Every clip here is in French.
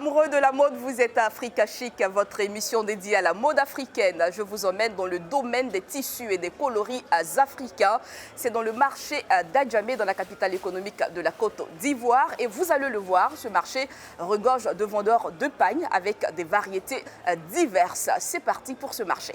Amoureux de la mode, vous êtes à Africa Chic, votre émission dédiée à la mode africaine. Je vous emmène dans le domaine des tissus et des coloris africains. C'est dans le marché d'Adjamé, dans la capitale économique de la Côte d'Ivoire. Et vous allez le voir, ce marché regorge de vendeurs de pagnes avec des variétés diverses. C'est parti pour ce marché.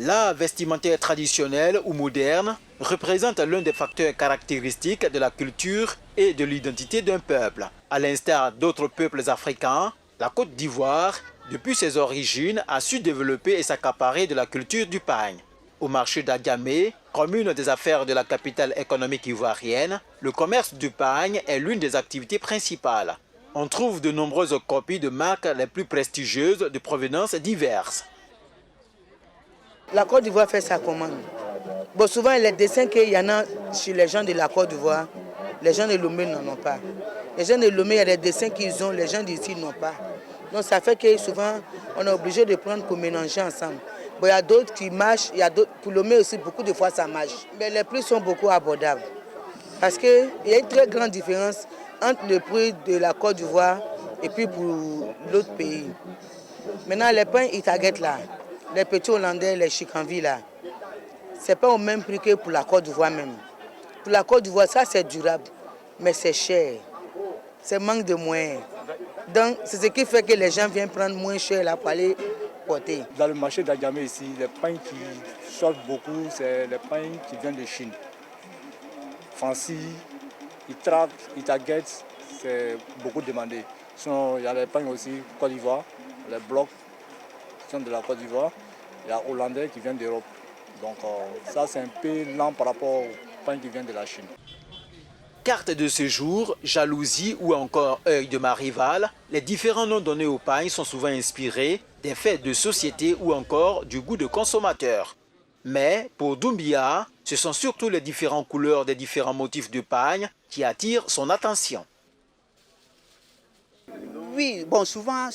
L'art vestimentaire traditionnel ou moderne représente l'un des facteurs caractéristiques de la culture et de l'identité d'un peuple. À l'instar d'autres peuples africains, la Côte d'Ivoire, depuis ses origines, a su développer et s'accaparer de la culture du pagne. Au marché d'Adjamé, commune des affaires de la capitale économique ivoirienne, le commerce du pagne est l'une des activités principales. On trouve de nombreuses copies de marques les plus prestigieuses de provenances diverses. La Côte d'Ivoire fait sa commande. Bon, souvent, les dessins qu'il y en a chez les gens de la Côte d'Ivoire, les gens de Lomé n'en ont pas. Les gens de Lomé, il y a des dessins qu'ils ont, les gens d'ici n'ont pas. Donc ça fait que souvent, on est obligé de prendre pour mélanger ensemble. Bon, il y a d'autres qui marchent, il y a d'autres, pour Lomé aussi, beaucoup de fois ça marche. Mais les prix sont beaucoup abordables. Parce qu'il y a une très grande différence entre le prix de la Côte d'Ivoire et puis pour l'autre pays. Maintenant, les pains Itaguette là, les petits Hollandais, les chicanvis là, ce n'est pas au même prix que pour la Côte d'Ivoire même. Pour la Côte d'Ivoire, ça c'est durable, mais c'est cher. C'est manque de moyens. Donc c'est ce qui fait que les gens viennent prendre moins cher là pour aller porter. Dans le marché d'Adjamé ici, les pains qui sortent beaucoup, c'est les pains qui viennent de Chine. Fancy, Itrap, Itaguette, c'est beaucoup demandé. Sinon, il y a les pains aussi Côte d'Ivoire, les blocs qui sont de la Côte d'Ivoire. Il y a Hollandais qui viennent d'Europe. Donc ça, c'est un peu lent par rapport aux pains qui viennent de la Chine. Carte de séjour, jalousie ou encore œil de ma rivale, les différents noms donnés au pagne sont souvent inspirés des faits de société ou encore du goût de consommateur. Mais pour Doumbia, ce sont surtout les différentes couleurs des différents motifs de pagne qui attirent son attention. Oui, bon, souvent,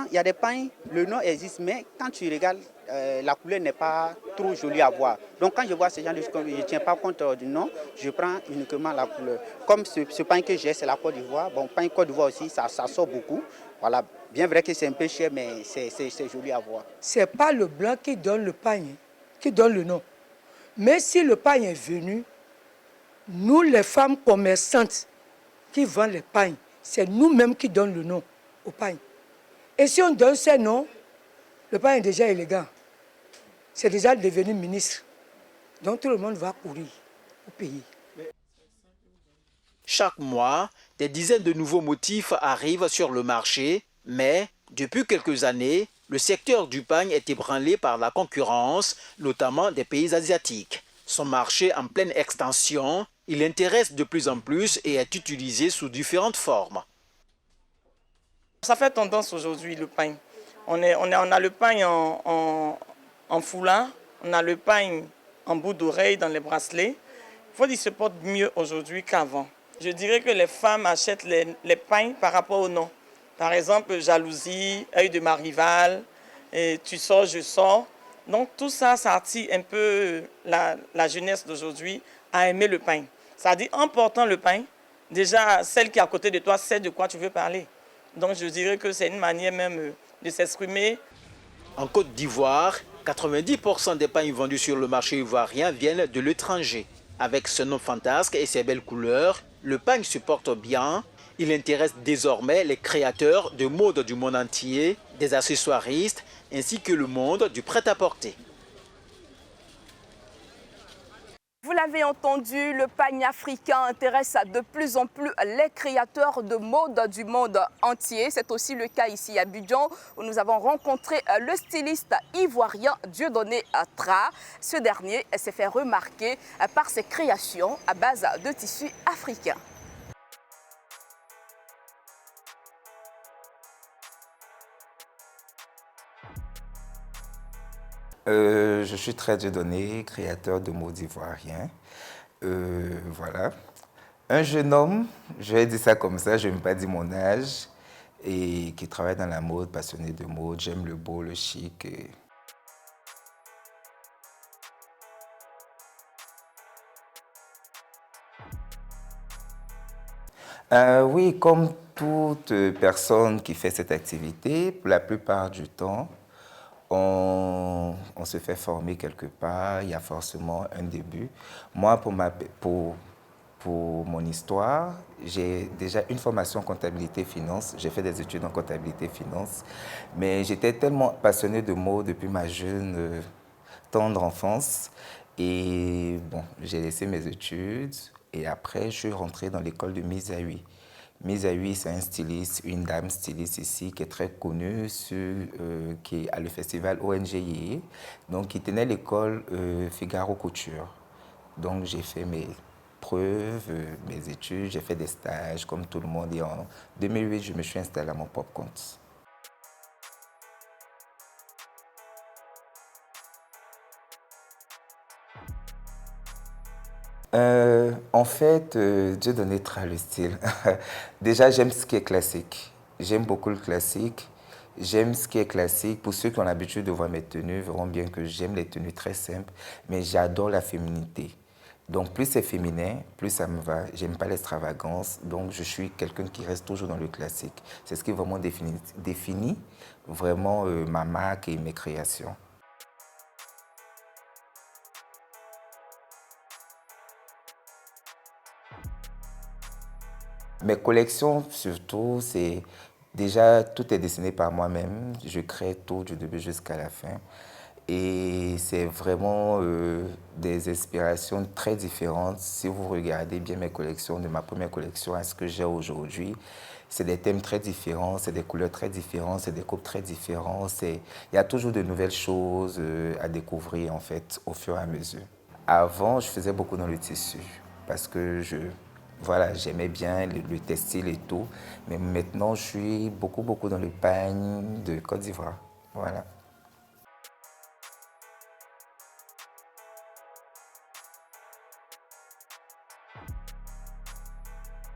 il y a des pains, le nom existe, mais quand tu regardes, la couleur n'est pas trop jolie à voir. Donc quand je vois ces gens, je ne tiens pas compte du nom, je prends uniquement la couleur. Comme ce pain que j'ai, c'est la Côte d'Ivoire. Bon, pain Côte d'Ivoire aussi, ça sort beaucoup. Voilà, bien vrai que c'est un peu cher, mais c'est joli à voir. Ce n'est pas le blanc qui donne le pagne, qui donne le nom. Mais si le pagne est venu, nous les femmes commerçantes qui vendent les pagnes, c'est nous-mêmes qui donnons le nom au pagne. Et si on donne ces noms, le pagne est déjà élégant. C'est déjà devenu ministre. Donc tout le monde va courir au pays. Chaque mois, des dizaines de nouveaux motifs arrivent sur le marché, mais depuis quelques années, le secteur du pagne est ébranlé par la concurrence, notamment des pays asiatiques. Son marché en pleine extension, il intéresse de plus en plus et est utilisé sous différentes formes. Ça fait tendance aujourd'hui le pagne. On a le pagne en foulard, on a le pagne en bout d'oreille dans les bracelets. Il faut qu'il se porte mieux aujourd'hui qu'avant. Je dirais que les femmes achètent les pagnes par rapport au nom. Par exemple, jalousie, œil de ma rivale, et tu sors, je sors. Donc tout ça, ça attire un peu la jeunesse d'aujourd'hui à aimer le pagne. Ça dit en portant le pagne, déjà celle qui est à côté de toi sait de quoi tu veux parler. Donc je dirais que c'est une manière même de s'exprimer. En Côte d'Ivoire, 90% des pagnes vendus sur le marché ivoirien viennent de l'étranger. Avec ce nom fantasque et ses belles couleurs, le pagne se porte bien. Il intéresse désormais les créateurs de mode du monde entier, des accessoiristes, ainsi que le monde du prêt-à-porter. Vous l'avez entendu, le pagne africain intéresse de plus en plus les créateurs de mode du monde entier. C'est aussi le cas ici à Abidjan où nous avons rencontré le styliste ivoirien Dieudonné Tra. Ce dernier s'est fait remarquer par ses créations à base de tissus africains. Je suis très Dieudonné, créateur de modes ivoiriens. Voilà. Un jeune homme, je vais dire ça comme ça, je ne vais pas dire mon âge, et qui travaille dans la mode, passionné de mode, j'aime le beau, le chic. Oui, comme toute personne qui fait cette activité, pour la plupart du temps, on se fait former quelque part, il y a forcément un début. Moi, pour mon histoire, j'ai déjà une formation en comptabilité-finance. J'ai fait des études en comptabilité-finance. Mais j'étais tellement passionné de mots depuis ma jeune, tendre enfance. Et bon, j'ai laissé mes études. Et après, je suis rentré dans l'école de Misahui. Misahui, c'est un styliste, une dame styliste ici qui est très connue, qui est à le festival ONGI. Donc, qui tenait l'école Figaro Couture. Donc, j'ai fait mes preuves, mes études, j'ai fait des stages comme tout le monde. Et en 2008, je me suis installé à mon propre compte. En fait, Dieu donné tra le style. Déjà, j'aime ce qui est classique. J'aime beaucoup le classique. J'aime ce qui est classique. Pour ceux qui ont l'habitude de voir mes tenues, verront bien que j'aime les tenues très simples, mais j'adore la féminité. Donc, plus c'est féminin, plus ça me va. J'aime pas l'extravagance, donc je suis quelqu'un qui reste toujours dans le classique. C'est ce qui vraiment définit vraiment ma marque et mes créations. Mes collections, surtout, c'est déjà tout est dessiné par moi-même. Je crée tout du début jusqu'à la fin. Et c'est vraiment des inspirations très différentes. Si vous regardez bien mes collections, de ma première collection à ce que j'ai aujourd'hui, c'est des thèmes très différents, c'est des couleurs très différentes, c'est des coupes très différentes. Il y a toujours de nouvelles choses à découvrir en fait au fur et à mesure. Avant, je faisais beaucoup dans le tissu parce que voilà, j'aimais bien le textile et tout. Mais maintenant, je suis beaucoup dans le pagne de Côte d'Ivoire. Voilà.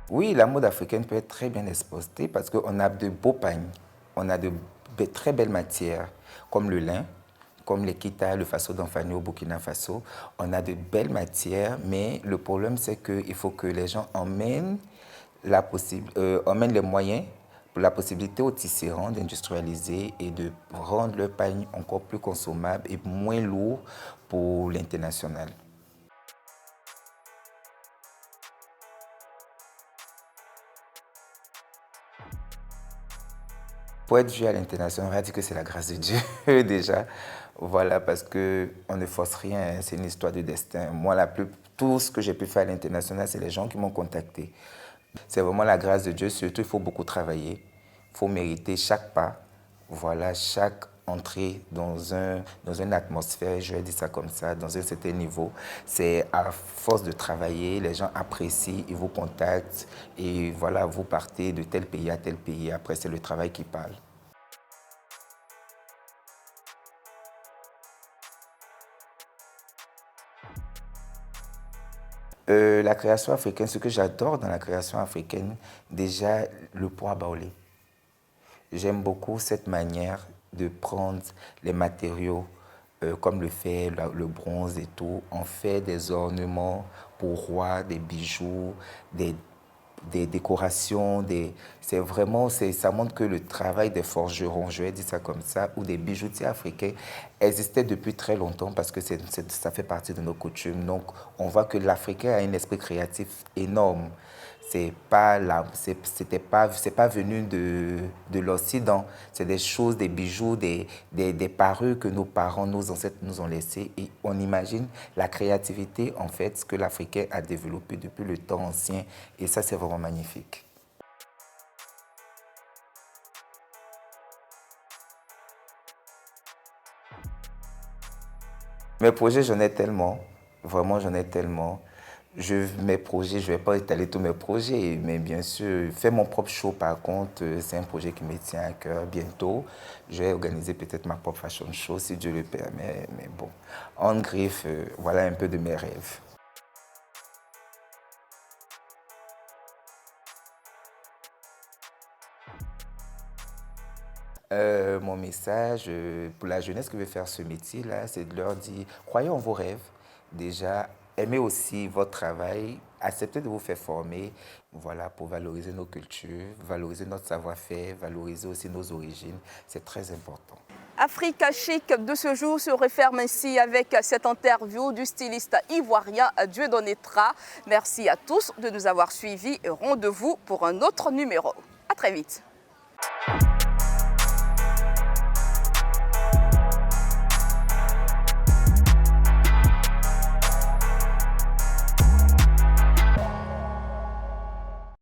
Oui, la mode africaine peut être très bien exposée parce qu'on a de beaux pagnes, on a de très belles matières comme le lin, comme les kita, le faso d'Anfani au Burkina Faso. On a de belles matières, mais le problème c'est qu'il faut que les gens emmènent les moyens pour la possibilité aux tisserands d'industrialiser et de rendre leur pagne encore plus consommable et moins lourd pour l'international. Pour être vu à l'international, on va dire que c'est la grâce de Dieu déjà. Voilà, parce qu'on ne force rien, hein, c'est une histoire de destin. Moi, tout ce que j'ai pu faire à l'international, c'est les gens qui m'ont contacté. C'est vraiment la grâce de Dieu, surtout il faut beaucoup travailler. Il faut mériter chaque pas, voilà, chaque entrée dans une atmosphère, je vais dire ça comme ça, dans un certain niveau. C'est à force de travailler, les gens apprécient, ils vous contactent et voilà, vous partez de tel pays à tel pays. Après, c'est le travail qui parle. La création africaine, ce que j'adore dans la création africaine, déjà le poids baoulé. J'aime beaucoup cette manière de prendre les matériaux comme le fer, le bronze et tout. On fait des ornements pour rois, des bijoux, des décorations. C'est vraiment, ça montre que le travail des forgerons, je vais dire ça comme ça, ou des bijoutiers africains existait depuis très longtemps parce que ça fait partie de nos coutumes. Donc, on voit que l'Africain a un esprit créatif énorme. C'est pas venu de l'Occident. C'est des choses, des bijoux, des parures que nos parents, nos ancêtres nous ont laissées. Et on imagine la créativité, en fait, ce que l'Africain a développé depuis le temps ancien. Et ça, c'est vraiment magnifique. Mes projets, j'en ai tellement. Vraiment, j'en ai tellement. Mes projets, je ne vais pas étaler tous mes projets, mais bien sûr, faire mon propre show, par contre, c'est un projet qui me tient à cœur. Bientôt, je vais organiser peut-être ma propre fashion show, si Dieu le permet. Mais bon, en griffe, voilà un peu de mes rêves. Mon message pour la jeunesse qui veut faire ce métier-là, c'est de leur dire, croyez en vos rêves. Déjà, aimez aussi votre travail, acceptez de vous faire former, voilà, pour valoriser nos cultures, valoriser notre savoir-faire, valoriser aussi nos origines. C'est très important. Africa Chic de ce jour se referme ainsi avec cette interview du styliste ivoirien Dieudonné Tra. Merci à tous de nous avoir suivis et rendez-vous pour un autre numéro. À très vite.